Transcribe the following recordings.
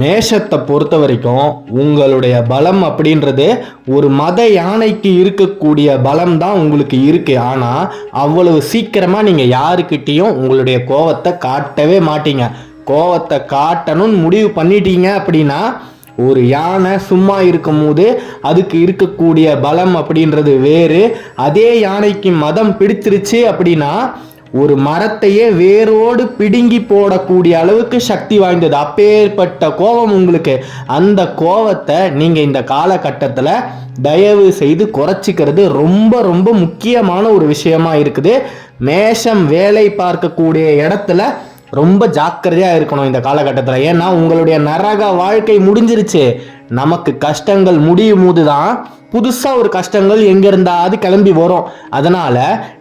மேஷத்தை பொறுத்த வரைக்கும் உங்களுடைய பலம் அப்படின்றது ஒரு மத யானைக்கு இருக்கக்கூடிய பலம் தான் உங்களுக்கு இருக்கு. ஆனால் அவ்வளவு சீக்கிரமாக நீங்கள் யாருக்கிட்டேயும் உங்களுடைய கோவத்தை காட்டவே மாட்டீங்க. கோவத்தை காட்டணும்னு முடிவு பண்ணிட்டீங்க அப்படின்னா ஒரு யானை சும்மா இருக்கும் போது அதுக்கு இருக்கக்கூடிய பலம் அப்படின்றது வேறு. அதே யானைக்கு மதம் பிடிச்சிருச்சு அப்படின்னா ஒரு மரத்தையே வேரோடு பிடுங்கி போடக்கூடிய அளவுக்கு சக்தி வாய்ந்தது. அப்பேற்பட்ட கோபம் உங்களுக்கு. அந்த கோபத்தை நீங்க இந்த காலகட்டத்தில் தயவு செய்து குறைச்சிக்கிறது ரொம்ப ரொம்ப முக்கியமான ஒரு விஷயமா இருக்குது. மேஷம் வேலை பார்க்கக்கூடிய இடத்துல ரொம்ப ஜாக்கிரதையா இருக்கணும் இந்த காலகட்டத்தில். ஏன்னா உங்களுடைய நரக வாழ்க்கை முடிஞ்சிருச்சு. நமக்கு கஷ்டங்கள் முடியும் போது தான் புதுசாக ஒரு கஷ்டங்கள் எங்கிருந்தாவது கிளம்பி வரும். அதனால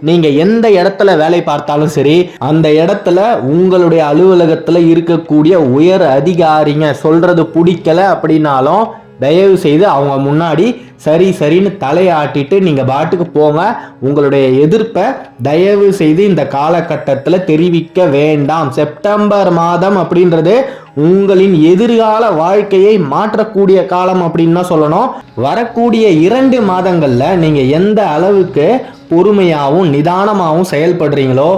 நீங்க எந்த இடத்துல வேலை பார்த்தாலும் சரி, அந்த இடத்துல உங்களுடைய அலுவலகத்தில் இருக்கக்கூடிய உயர் அதிகாரிங்க சொல்றது பிடிக்கல அப்படின்னாலும் தயவு செய்து அவங்க முன்னாடி சரி சரின்னு தலையாட்டிட்டு நீங்க பாட்டுக்கு போங்க. உங்களுடைய எதிர்ப்பை தயவு செய்து இந்த காலகட்டத்தில் தெரிவிக்க வேண்டாம். செப்டம்பர் மாதம் அப்படின்றது உங்களின் எதிர்கால வாழ்க்கையை மாற்றக்கூடிய காலம் அப்படின்னு தான் சொல்லணும். வரக்கூடிய 2 மாதங்கள்ல நீங்க எந்த அளவுக்கு பொறுமையாகவும் நிதானமாகவும் செயல்படுறீங்களோ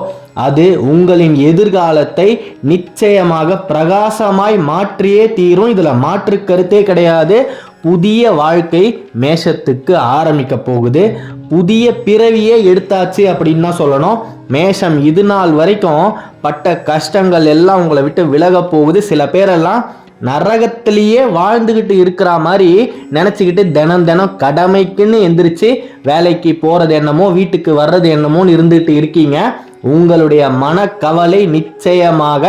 அது உங்களின் எதிர்காலத்தை நிச்சயமாக பிரகாசமாய் மாற்றியே தீரும். இதுல மாற்று கருத்தே கிடையாது. புதிய வாழ்க்கை மேஷத்துக்கு ஆரம்பிக்க போகுது. புதிய பிறவியே எடுத்தாச்சு அப்படின்னு தான் சொல்லணும். மேஷம் இது நாள் வரைக்கும் பட்ட கஷ்டங்கள் எல்லாம் உங்களை விட்டு விலக போகுது. சில பேரெல்லாம் நரகத்திலேயே வாழ்ந்துக்கிட்டு இருக்கிற மாதிரி நினச்சிக்கிட்டு தினம் தினம் கடமைக்குன்னு எந்திரிச்சு வேலைக்கு போகிறது என்னமோ வீட்டுக்கு வர்றது என்னமோன்னு இருந்துகிட்டு இருக்கீங்க. உங்களுடைய மனக்கவலை நிச்சயமாக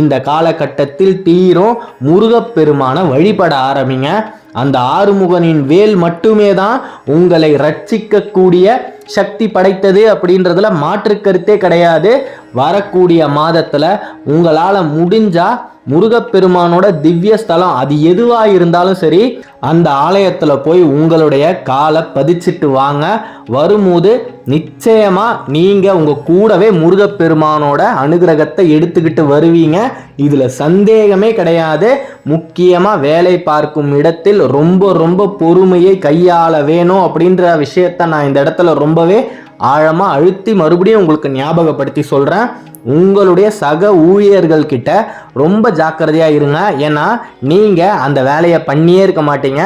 இந்த காலகட்டத்தில் தீரும். முருகப்பெருமான வழிபட ஆரம்பிங்க. அந்த ஆறுமுகனின் வேல் மட்டுமே தான் உங்களை ரட்சிக்கக்கூடிய சக்தி படைத்தது அப்படின்றதுல மாற்று கருத்தே கிடையாது. வரக்கூடிய மாதத்துல உங்களால முடிஞ்சா முருகப்பெருமானோட திவ்ய ஸ்தலம் அது எதுவா இருந்தாலும் சரி அந்த ஆலயத்துல போய் உங்களுடைய காலை பதிச்சிட்டு வாங்க. வரும்போது நிச்சயமா நீங்க உங்க கூடவே முருகப்பெருமானோட அனுகிரகத்தை எடுத்துக்கிட்டு வருவீங்க. இதுல சந்தேகமே கிடையாது. முக்கியமா வேலை பார்க்கும் இடத்தில் ரொம்ப ரொம்ப பொறுமையை கையாள வேணும் அப்படின்ற விஷயத்த நான் இந்த இடத்துல ரொம்பவே ஆழமா அழுத்தி மறுபடியும் உங்களுக்கு ஞாபகப்படுத்தி சொல்றேன். உங்களுடைய சக ஊழியர்கள் கிட்ட ரொம்ப ஜாக்கிரதையா இருங்க. ஏன்னா நீங்க அந்த வேலையை பண்ணியே இருக்க மாட்டீங்க.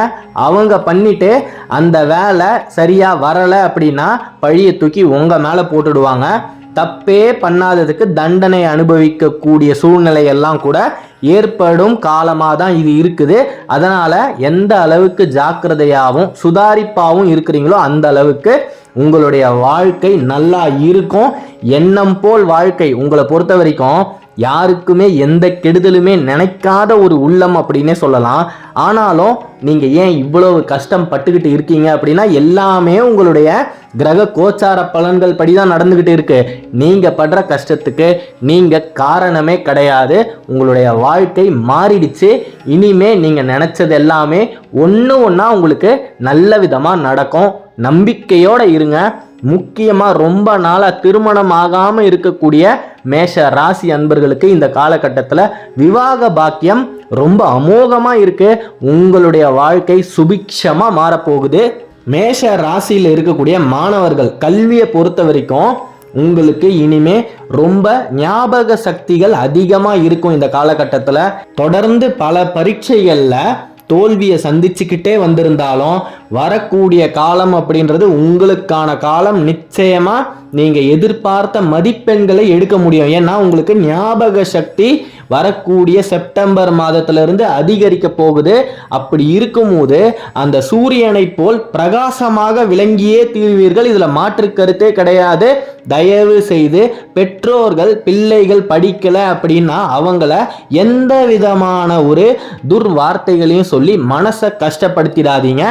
அவங்க பண்ணிட்டு அந்த வேலை சரியா வரலை அப்படின்னா பழியை தூக்கி உங்க மேல போட்டுடுவாங்க. தப்பே பண்ணாததுக்கு தண்டனை அனுபவிக்கக்கூடிய சூழ்நிலை எல்லாம் கூட ஏற்படும் காலமாக தான் இது இருக்குது. அதனால எந்த அளவுக்கு ஜாக்கிரதையாகவும் சுதாரிப்பாகவும் இருக்கிறீங்களோ அந்த அளவுக்கு உங்களுடைய வாழ்க்கை நல்லா இருக்கும். எண்ணம் போல் வாழ்க்கை. உங்களை பொறுத்த வரைக்கும் யாருக்குமே எந்த கெடுதலுமே நினைக்காத ஒரு உள்ளம் அப்படின்னே சொல்லலாம். ஆனாலும் நீங்க ஏன் இவ்வளவு கஷ்டம் பட்டுக்கிட்டு இருக்கீங்க அப்படின்னா எல்லாமே உங்களுடைய கிரக கோச்சார பலன்கள் படிதான் நடந்துகிட்டு இருக்கு. நீங்க படுற கஷ்டத்துக்கு நீங்க காரணமே கிடையாது. உங்களுடைய வாழ்க்கை மாறிடுச்சு. இனிமே நீங்க நினைச்சது எல்லாமே ஒன்று ஒன்றா உங்களுக்கு நல்ல விதமா நடக்கும். நம்பிக்கையோட இருங்க. முக்கியமா ரொம்ப நாளா திருமணம் ஆகாம இருக்கக்கூடிய மேஷ ராசி அன்பர்களுக்கு இந்த காலகட்டத்தில் விவாக பாக்கியம் ரொம்ப அமோகமா இருக்கு. உங்களுடைய வாழ்க்கை சுபிக்ஷமா மாறப்போகுது. மேஷ ராசியில் இருக்கக்கூடிய மாணவர்கள் கல்வியை பொறுத்த வரைக்கும் உங்களுக்கு இனிமே ரொம்ப ஞாபக சக்திகள் அதிகமா இருக்கும். இந்த காலகட்டத்தில் தொடர்ந்து பல பரீட்சைகள்ல தோல்வியை சந்திச்சுக்கிட்டே வந்திருந்தாலும் வரக்கூடிய காலம் அப்படின்றது உங்களுக்கான காலம். நிச்சயமா நீங்க எதிர்பார்த்த மதிப்பெண்களை எடுக்க முடியும். ஏன்னா உங்களுக்கு ஞாபக சக்தி வரக்கூடிய செப்டம்பர் மாதத்திலிருந்து அதிகரிக்க போகுது. அப்படி இருக்கும்போது அந்த சூரியனை போல் பிரகாசமாக விளங்கியே தீர்வீர்கள். இதுல மாற்று கருத்தே கிடையாது. தயவு செய்து பெற்றோர்கள் பிள்ளைகள் படிக்கல அப்படின்னா அவங்கள எந்த விதமான ஒரு துர்வார்த்தைகளையும் சொல்லி மனசை கஷ்டப்படுத்திடாதீங்க.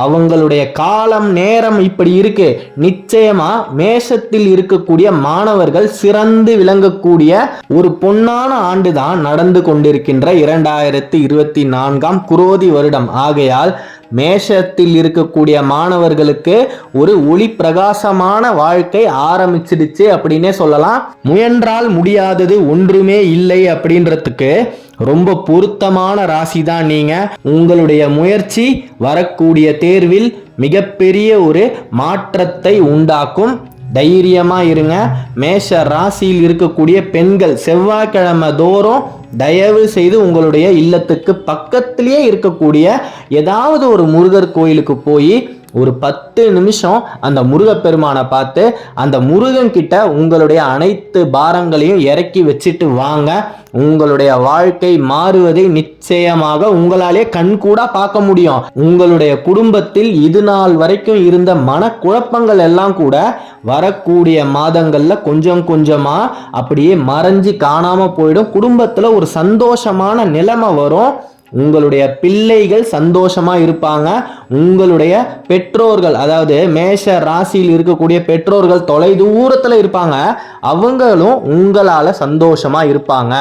அவங்களுடைய காலம் நேரம் இப்படி இருக்கு. நிச்சயமா மேஷத்தில் இருக்கக்கூடிய மாணவர்கள் சிறந்து விளங்கக்கூடிய ஒரு பொன்னான ஆண்டு தான் நடந்து கொண்டிருக்கின்ற 2024 குரோதி வருடம். ஆகையால் மேஷத்தில் இருக்கக்கூடிய மாணவர்களுக்கு ஒரு ஒளி பிரகாசமான வாழ்க்கை ஆரம்பிச்சிடுச்சு அப்படின்னே சொல்லலாம். முயன்றால் முடியாதது ஒன்றுமே இல்லை அப்படின்றதுக்கு ரொம்ப பொருத்தமான ராசி தான் நீங்க. உங்களுடைய முயற்சி வரக்கூடிய தேர்வில் மிகப்பெரிய ஒரு மாற்றத்தை உண்டாக்கும். தைரியமா இருங்க. மேஷ ராசியில் இருக்கக்கூடிய பெண்கள் செவ்வாய்க்கிழமை தோறும் தயவு செய்து உங்களுடைய இல்லத்துக்கு பக்கத்திலேயே இருக்கக்கூடிய ஏதாவது ஒரு முருகர் கோயிலுக்கு போய் ஒரு 10 நிமிஷம் அந்த முருகப்பெருமானை பார்த்து அந்த முருகன் கிட்ட உங்களுடைய அனைத்து பாரங்களையும் இறக்கி வச்சுட்டு வாங்க. உங்களுடைய வாழ்க்கை மாறுவதை நிச்சயமாக உங்களாலே கண்கூடா பார்க்க முடியும். உங்களுடைய குடும்பத்தில் இது நாள் வரைக்கும் இருந்த மனக்குழப்பங்கள் எல்லாம் கூட வரக்கூடிய மாதங்கள்ல கொஞ்சம் கொஞ்சமா அப்படியே மறைஞ்சு காணாம போயிடும். குடும்பத்துல ஒரு சந்தோஷமான நிலைமை வரும். உங்களுடைய பிள்ளைகள் சந்தோஷமா இருப்பாங்க. உங்களுடைய பெற்றோர்கள், அதாவது மேஷ ராசியில் இருக்கக்கூடிய பெற்றோர்கள் தொலை தூரத்துல இருப்பாங்க, அவங்களும் உங்களால சந்தோஷமா இருப்பாங்க.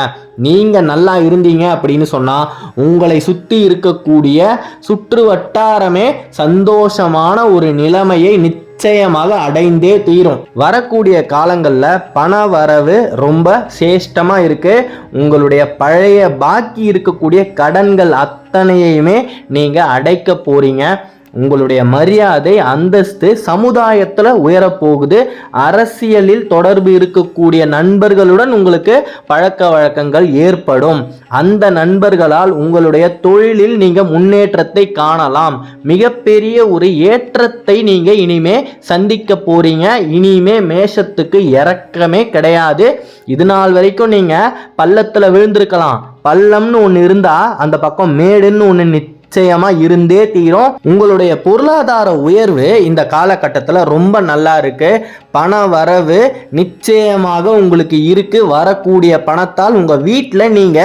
நீங்க நல்லா இருந்தீங்க அப்படின்னு சொன்னா உங்களை சுற்றி இருக்கக்கூடிய சுற்று வட்டாரமே சந்தோஷமான ஒரு நிலைமையை நிச்சயமாக அடைந்தே தீரும். வரக்கூடிய காலங்களில் பண வரவு ரொம்ப சேஷ்டமா இருக்கு. உங்களுடைய பழைய பாக்கி இருக்கக்கூடிய கடன்கள் அத்தனையுமே நீங்க அடைக்க போறீங்க. உங்களுடைய மரியாதை அந்தஸ்து சமுதாயத்தில் உயரப்போகுது. அரசியலில் தொடர்பு இருக்கக்கூடிய நண்பர்களுடன் உங்களுக்கு பழக்க வழக்கங்கள் ஏற்படும். அந்த நண்பர்களால் உங்களுடைய தொழிலில் நீங்க முன்னேற்றத்தை காணலாம். மிகப்பெரிய ஒரு ஏற்றத்தை நீங்க இனிமே சந்திக்க போறீங்க. இனிமே மேஷத்துக்கு இறக்கமே கிடையாது. இது நாள் வரைக்கும் நீங்க பள்ளத்துல விழுந்திருக்கலாம். பள்ளம்னு ஒன்று இருந்தா அந்த பக்கம் மேடுன்னு ஒன்று நிச்சயமா இருந்தே தீரும். உங்களுடைய பொருளாதார உயர்வு இந்த காலகட்டத்தில் ரொம்ப நல்லா இருக்கு. பண வரவு நிச்சயமாக உங்களுக்கு இருக்கு. வரக்கூடிய பணத்தால் உங்க வீட்டில் நீங்க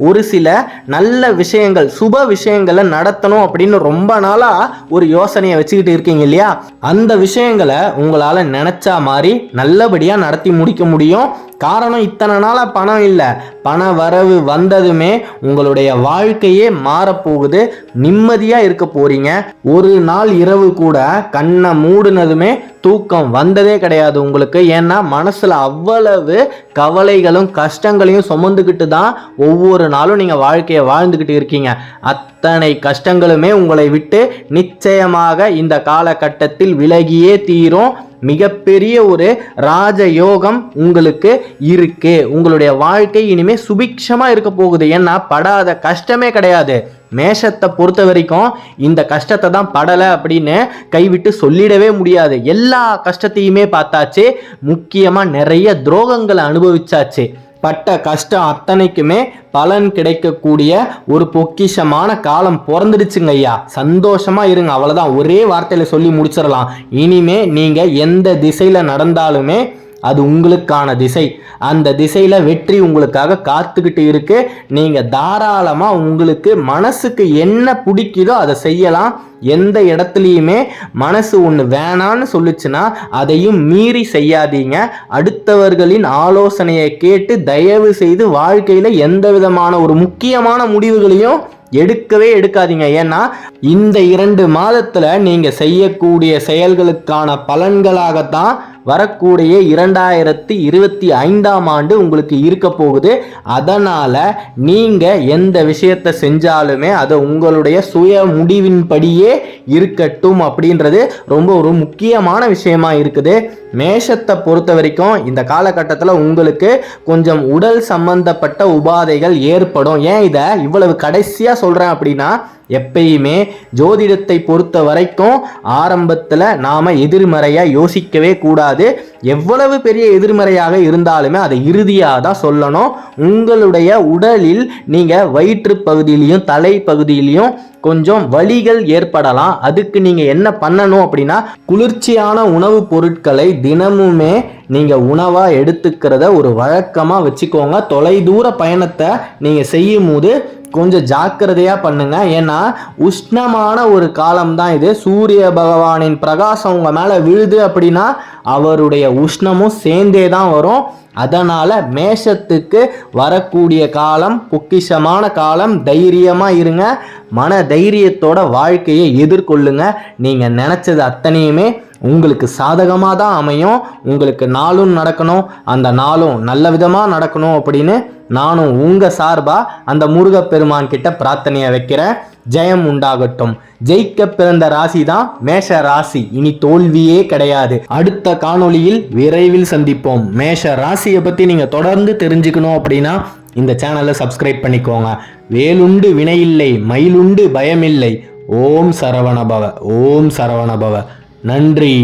ஒரு சில நல்ல விஷயங்கள், சுப விஷயங்களை நடத்தணும் அப்படின்னு ரொம்ப நாளா ஒரு யோசனையை வச்சுக்கிட்டு இருக்கீங்க இல்லையா? அந்த விஷயங்களை உங்களால நினைச்சா மாதிரி நல்லபடியா நடத்தி முடிக்க முடியும். காரணம், இத்தனை நாளா பணம் இல்லை, பண வரவு வந்ததுமே உங்களுடைய வாழ்க்கையே மாறப்போகுது. நிம்மதியா இருக்க போறீங்க. ஒரு நாள் இரவு கூட கண்ணை மூடுனதுமே தூக்கம் வந்ததே கிடையாது உங்களுக்கு. ஏன்னா மனசுல அவ்வளவு கவலைகளும் கஷ்டங்களையும் சுமந்துக்கிட்டு தான் ஒவ்வொரு நாளும் நீங்க வாழ்க்கையை வாழ்ந்துக்கிட்டு இருக்கீங்க. அத்தனை கஷ்டங்களுமே உங்களை விட்டு நிச்சயமாக இந்த காலகட்டத்தில் விலகியே தீரும். மிகப்பெரிய ஒரு ராஜயோகம் உங்களுக்கு இருக்கு. உங்களுடைய வாழ்க்கை இனிமே சுபிக்ஷமா இருக்க போகுது. ஏன்னா படாத கஷ்டமே கிடையாது. மேஷத்தை பொறுத்த வரைக்கும் இந்த கஷ்டத்தை தான் படலை அப்படின்னு கைவிட்டு சொல்லிடவே முடியாது. எல்லா கஷ்டத்தையுமே பார்த்தாச்சு. முக்கியமா நிறைய துரோகங்களை அனுபவிச்சாச்சு. பட்ட கஷ்டம் அத்தனைக்குமே பலன் கிடைக்கக்கூடிய ஒரு பொக்கிஷமான காலம் பிறந்துடுச்சுங்க ஐயா. சந்தோஷமா இருங்க, அவ்வளவுதான். ஒரே வார்த்தையில சொல்லி முடிச்சிடலாம். இனிமே நீங்க எந்த திசையில நடந்தாலுமே அது உங்களுக்கான திசை. அந்த திசையில வெற்றி உங்களுக்காக காத்துக்கிட்டு இருக்கு. நீங்க தாராளமா உங்களுக்கு மனசுக்கு என்ன பிடிக்குதோ அதை செய்யலாம். எந்த இடத்துலையுமே மனசு ஒன்று வேணான்னு சொல்லுச்சுன்னா அதையும் மீறி செய்யாதீங்க. அடுத்தவர்களின் ஆலோசனையை கேட்டு தயவு செய்து வாழ்க்கையில எந்த விதமான ஒரு முக்கியமான முடிவுகளையும் எடுக்கவே எடுக்காதீங்க. ஏன்னா இந்த 2 மாதத்துல நீங்க செய்யக்கூடிய செயல்களுக்கான பலன்களாகத்தான் வரக்கூடிய 2025ஆம் ஆண்டு உங்களுக்கு இருக்க போகுது. அதனால நீங்க எந்த விஷயத்தை செஞ்சாலுமே அது உங்களுடைய சுய முடிவின்படியே இருக்கட்டும் அப்படின்றது ரொம்ப ஒரு முக்கியமான விஷயமா இருக்குது. மேஷத்தை பொறுத்த வரைக்கும் இந்த காலகட்டத்தில் உங்களுக்கு கொஞ்சம் உடல் சம்பந்தப்பட்ட உபாதைகள் ஏற்படும். ஏன் இதை இவ்வளவு கடைசியா சொல்றேன் அப்படின்னா, எப்பயுமே ஜோதிடத்தை பொறுத்த வரைக்கும் ஆரம்பத்தில் நாம எதிர்மறையாக யோசிக்கவே கூடாது. எவ்வளவு பெரிய எதிர்மறையாக இருந்தாலுமே அதை இறுதியாக தான் சொல்லணும். உங்களுடைய உடலில் நீங்கள் வயிற்று பகுதியிலையும் தலை பகுதியிலையும் கொஞ்சம் வலிகள் ஏற்படலாம். அதுக்கு நீங்கள் என்ன பண்ணணும் அப்படின்னா, குளிர்ச்சியான உணவுப் பொருட்களை தினமுமே நீங்கள் உணவாக எடுத்துக்கிறத ஒரு வழக்கமாக வச்சுக்கோங்க. தொலைதூர பயணத்தை நீங்கள் செய்யும் போது கொஞ்சம் ஜாக்கிரதையாக பண்ணுங்க. ஏன்னா உஷ்ணமான ஒரு காலம் தான் இது. சூரிய பகவானின் பிரகாசம் உங்கள் மேலே விழுது அப்படின்னா அவருடைய உஷ்ணமும் சேர்ந்தே தான் வரும். அதனால் மேஷத்துக்கு வரக்கூடிய காலம் பொக்கிஷமான காலம். தைரியமாக இருங்க, மன தைரியத்தோட வாழ்க்கையை எதிர்கொள்ளுங்க. நீங்கள் நினச்சது அத்தனையுமே உங்களுக்கு சாதகமாக தான் அமையும். உங்களுக்கு நாளும் நடக்கணும், அந்த நாளும் நல்ல விதமாக நடக்கணும் அப்படின்னு நானும் உங்கள் சார்பாக அந்த முருகப்பெருமான் கிட்ட பிரார்த்தனையை வைக்கிறேன். ஜெயம் உண்டாகட்டும். ஜெயிக்க பிறந்த ராசி தான் மேஷ ராசி. இனி தோல்வியே கிடையாது. அடுத்த காணொளியில் விரைவில் சந்திப்போம். மேஷ ராசியை பற்றி நீங்கள் தொடர்ந்து தெரிஞ்சுக்கணும் அப்படின்னா இந்த சேனலை சப்ஸ்கிரைப் பண்ணிக்கோங்க. வேலுண்டு வினையில்லை, மயிலுண்டு பயமில்லை. ஓம் சரவணபவ, ஓம் சரவணபவ. நன்றி.